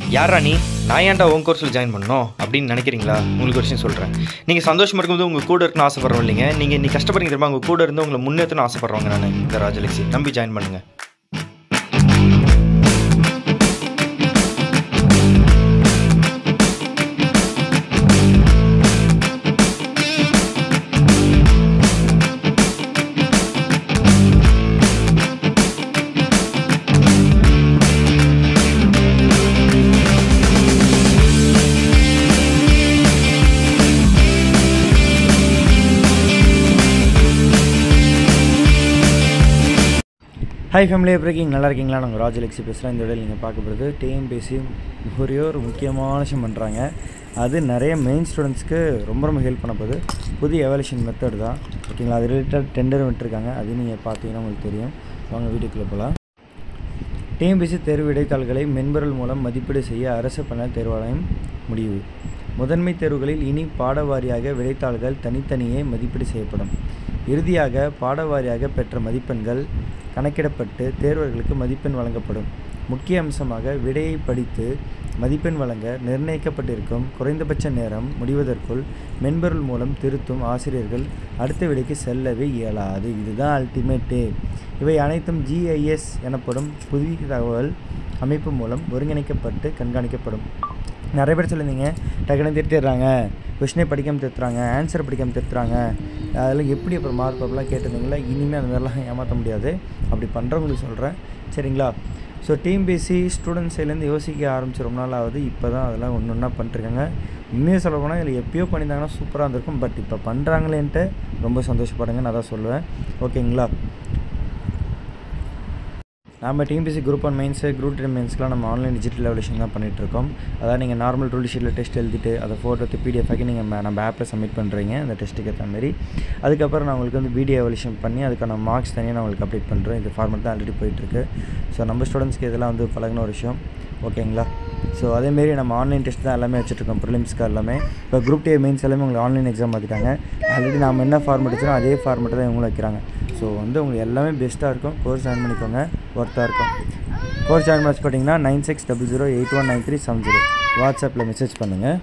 யாரா நீ? நான் ஏன்டா உன் கோர்ஸில் ஜாயின் பண்ணணும் அப்படின்னு நினைக்கிறீங்களா? உங்களுக்கு ஒரு விஷயம் சொல்கிறேன். நீங்கள் சந்தோஷமாக இருக்கும்போது உங்கள் கூட இருக்கணும்னு ஆசைப்படுறோம் இல்லைங்க. நீங்கள் இன்னைக்கு கஷ்டப்படுறீங்க தெரியுமா? உங்கள் கூட இருந்து உங்களை முன்னேற்றணும்னு ஆசைப்படுறவங்க நான் இந்த ராஜலக்ஷ்மி. நம்பி ஜாயின் பண்ணுங்கள். ஹாய் ஃபேமிலி, எப்படி இருக்கீங்க? நல்லா இருக்கீங்களா? நாங்கள் ராஜலக்ஷ்மி பேசுகிறேன். இந்த வீடியோவில் நீங்கள் பார்க்க போகிறது டிஎன்பிஎஸ்சி ஒரு முக்கியமான விஷயம் பண்ணுறாங்க. அது நிறைய மெயின் ஸ்டூடெண்ட்ஸ்க்கு ரொம்ப ஹெல்ப் பண்ண போகுது. புதிய எவாலுவேஷன் மெத்தட் தான், ஓகேங்களா? அது ரிலேட்டட் டெண்டர் விட்டுருக்காங்க. அது நீங்கள் பார்த்தீங்கன்னா உங்களுக்கு தெரியும். வாங்க வீடியோக்குள்ளே போகலாம். டிஎன்பிஎஸ்சி தேர்வு விடைத்தாள்களை மென்பொருள் மூலம் மதிப்பீடு செய்ய அரசு பணி தேர்வாணையம் முடிவு. முதன்மை தேர்வுகளில் இனி பாடவாரியாக விடைத்தாள்கள் தனித்தனியே மதிப்பீடு செய்யப்படும். இறுதியாக பாடவாரியாக பெற்ற மதிப்பெண்கள் கணக்கிடப்பட்டு தேர்வர்களுக்கு மதிப்பெண் வழங்கப்படும். முக்கிய அம்சமாக விடையை படித்து மதிப்பெண் வழங்க நிர்ணயிக்கப்பட்டிருக்கும் குறைந்தபட்ச நேரம் முடிவதற்குள் மென்பொருள் மூலம் திருத்தும் ஆசிரியர்கள் அடுத்த விடைக்கு செல்லவே இயலாது. இதுதான் அல்டிமேட்டு. இவை அனைத்தும் GIS எனப்படும் புதிய தகவல் அமைப்பு மூலம் ஒருங்கிணைக்கப்பட்டு கண்காணிக்கப்படும். நிறைய பேர் சொல்லியிருந்தீங்க, டக்குன்னு திருத்திடுறாங்க, கொஷினே படிக்காமல் திருத்துறாங்க, ஆன்சர் படிக்காமல் திருத்துறாங்க, அதில் எப்படி அப்புறம் மார்க் அப்படிலாம் கேட்டிருந்தீங்களா? இனிமேல் அந்த மாதிரிலாம் ஏமாற்ற முடியாது. அப்படி பண்ணுறவங்களுக்கு சொல்கிறேன், சரிங்களா? ஸோ டிஎன்பிஎஸ்சி ஸ்டூடெண்ட்ஸ் சைட்லேருந்து யோசிக்க ஆரம்பிச்சு ரொம்ப நாள் ஆகுது. இப்போ தான் அதெல்லாம் ஒன்று ஒன்றா பண்ணிட்டுருக்காங்க. உண்மையாக சொல்ல போனால் இதில் எப்பயோ பண்ணியிருந்தாங்கன்னா சூப்பராக இருந்திருக்கும். பட் இப்போ பண்ணுறாங்களேன்ட்டு ரொம்ப சந்தோஷப்படுங்க, நான் தான் சொல்லுவேன், ஓகேங்களா? நம்ம டிஎன்பிஎஸ்சி குரூப் 1 மெயின்ஸ், குரூப் 2 மெயின்ஸ்க்குலாம் நம்ம ஆன்லைன் டிஜிட்டல் எவல்யூஷன் தான் பண்ணிகிட்ருக்கோம். அதாவது நீங்கள் நார்மல் ரூல் ஷீட்டில் டெஸ்ட் எழுதிட்டு அதை ஃபோட்டோ எடுத்து PDF ஆக்கி நீங்கள் நம்ம ஆப்பில் சப்மிட் பண்ணுறீங்க, அந்த டெஸ்ட்டுக்கு ஏற்ற மாதிரி. அதுக்கப்புறம் நான் உங்களுக்கு வீடியோ எவல்யூஷன் பண்ணி அதுக்கான மார்க்ஸ் தனியாக நான் உங்களுக்கு அப்டேட் பண்ணுறேன். இது ஃபார்மேட் தான் ஆல்ரெடி போயிட்டுருக்கு. ஸோ நம்ம ஸ்டூடெண்ட்ஸ்க்கு இதெல்லாம் பழகின ஒரு விஷயம், ஓகேங்களா? ஸோ அதேமாரி நம்ம ஆன்லைன் டெஸ்ட் தான் எல்லாமே வச்சுட்ருக்கோம், ப்ரிலிம்ஸ்க்கு எல்லாமே. இப்போ குரூப் 2 மெயின்ஸ் எல்லாமே உங்களுக்கு ஆன்லைன் எக்ஸாம் மாற்றிட்டாங்க. ஆல்ரெடி நம்ம என்ன ஃபார்மேட் வச்சுருக்கோம் அதே ஃபார்மேட்டை தான் இவங்களும் வைக்கிறாங்க. ஸோ உங்களுக்கு எல்லாமே பெஸ்ட்டாக இருக்கும். கோர்ஸ் ஜாயின் பண்ணிக்கோங்க, ஒர்த்தாக இருக்கும். கோர்ஸ் ஜாயின் பண்ணி பார்த்தீங்கன்னா 9600819370 வாட்ஸ்அப்பில் மெசேஜ் பண்ணுங்கள்.